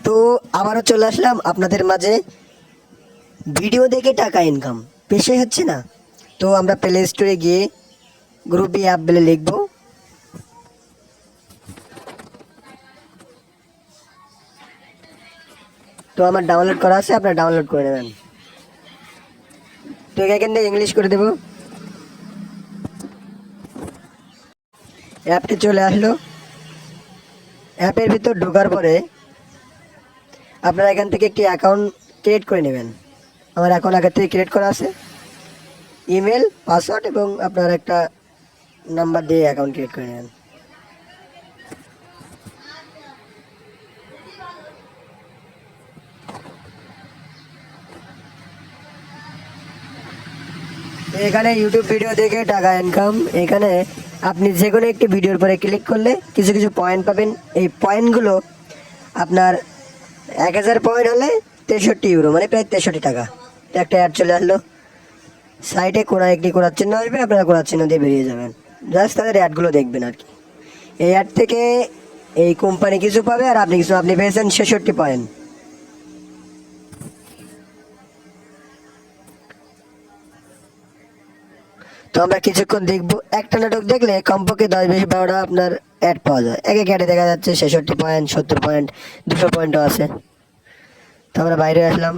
তো আবারও চলে আসলাম আপনাদের মাঝে ভিডিও দেখে টাকা ইনকাম পেশাই হচ্ছে না। তো আমরা প্লে স্টোরে গিয়ে গ্রুপি অ্যাপ বলে লিখবো। তো আমার ডাউনলোড করা আছে, আপনারা ডাউনলোড করে নেবেন। তো এখান থেকে ইংলিশ করে দেবো। অ্যাপটি চলে আসলো। অ্যাপের ভিতর ঢোকার পরে আপনারা এখান থেকে একটি অ্যাকাউন্ট ক্রিয়েট করে নেবেন। আমার অ্যাকাউন্ট আগে থেকে ক্রিয়েট করা আছে, ইমেল, পাসওয়ার্ড এবং আপনার একটা নাম্বার দিয়ে অ্যাকাউন্ট ক্রিয়েট করে নেবেন। এখানে ইউটিউব ভিডিও দেখে টাকা ইনকাম। এখানে আপনি যে কোনো একটি ভিডিওর পরে ক্লিক করলে কিছু কিছু পয়েন্ট পাবেন। এই পয়েন্টগুলো আপনার 1000 পয়েন্ট হলে 63 ইউরো, মানে প্রায় 63 টাকা। তো একটা অ্যাড চলে আসলো। সাইডে কোনা একটি কোনার চিহ্ন আসবে, আপনারা কোনার চিহ্ন দিয়ে বেরিয়ে যাবেন। জাস্ট তাদের অ্যাডগুলো দেখবেন আর কি। এই অ্যাড থেকে এই কোম্পানি কিছু পাবে আর আপনি কিছু। আপনি পেয়েছেন 66 পয়েন্ট। তো আমরা কিছুক্ষণ দেখবো। একটা নাটক দেখলে কমপক্ষে 10-12টা আপনার অ্যাড পাওয়া যায়। এক এক অ্যাডে দেখা যাচ্ছে 66 পয়েন্ট, 70 পয়েন্ট, 200 পয়েন্টও আছে। তো আমরা বাইরে আসলাম।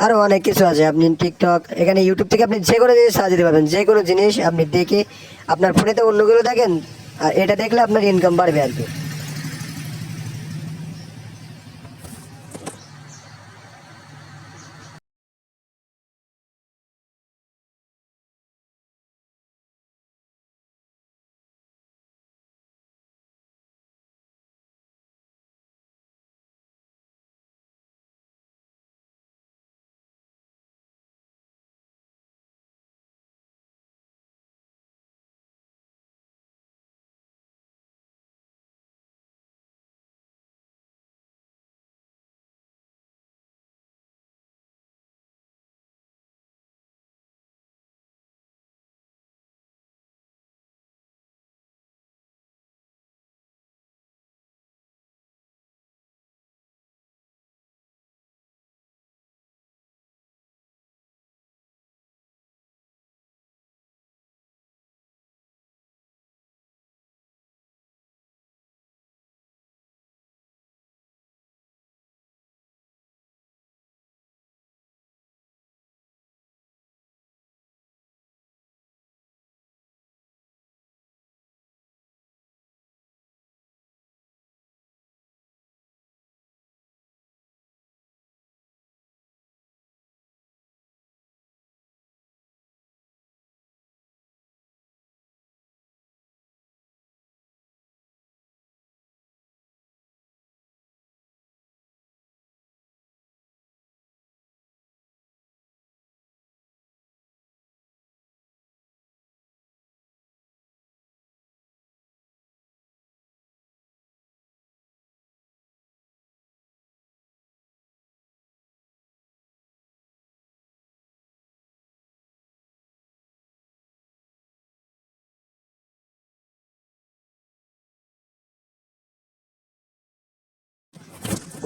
আরও অনেক কিছু আছে। আপনি টিকটক, এখানে ইউটিউব থেকে আপনি যে কোনো জিনিস সার্চ দিতে পারবেন। যে কোনো জিনিস আপনি দেখে আপনার ফোনেতে অন্যগুলো দেখেন, আর এটা দেখলে আপনার ইনকাম বাড়বে আর কি।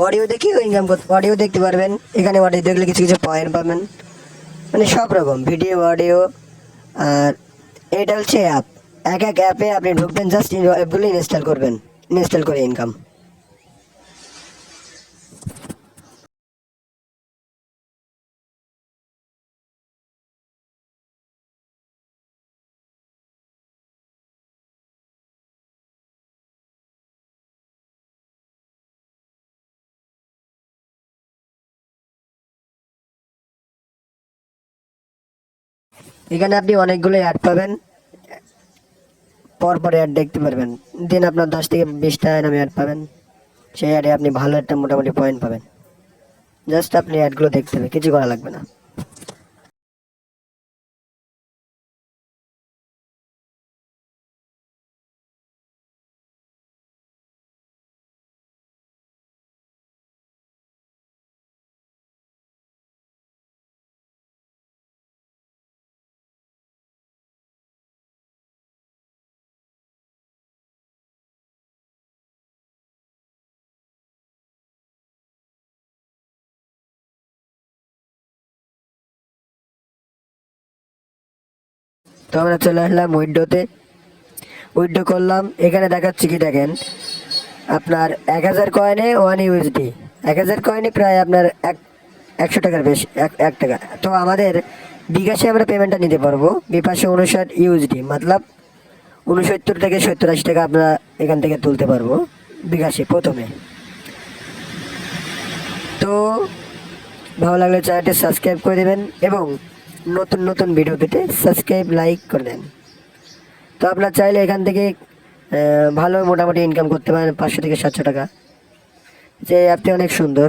অডিও দেখে ইনকাম করতে, অডিও দেখতে পারবেন। এখানে অডিও দেখলে কিছু কিছু পয়েন্ট পাবেন, মানে সব রকম ভিডিও, অডিও। আর এটা হচ্ছে অ্যাপ। এক এক অ্যাপে আপনি ঢুকবেন, জাস্ট অ্যাপগুলো ইনস্টল করবেন, ইনস্টল করে ইনকাম। এখানে আপনি অনেকগুলো অ্যাড পাবেন, পর পর অ্যাড দেখতে পারবেন। দিন আপনার 10 থেকে 20টা এরকম অ্যাড পাবেন। সেই অ্যাডে আপনি ভালো একটা মোটামুটি পয়েন্ট পাবেন। জাস্ট আপনি অ্যাডগুলো দেখতে হবে, কিছু করা লাগবে না। তো আমরা চলে আসলাম উইড্রোতে, উইড্রো করলাম। এখানে দেখাচ্ছি কি দেখেন, আপনার 1000 কয়েনে 1 USD, 1000 কয়েনে প্রায় আপনার 100 টাকার বেশি, 1 টাকা। তো আমাদের বিকাশে আমরা পেমেন্টটা নিতে পারবো, বিকাশে 59 USD, মতলব 69 থেকে 70-80 টাকা আমরা এখান থেকে তুলতে পারবো বিকাশে প্রথমে। তো ভালো লাগলে চ্যানেলটি সাবস্ক্রাইব করে দেবেন এবং নতুন নতুন ভিডিও পেতে সাবস্ক্রাইব লাইক করে দেন। তো আপনার চাইলে এখান থেকে ভালো মোটামুটি ইনকাম করতে পারেন 500 থেকে 700 টাকা। যে অ্যাপটি অনেক সুন্দর।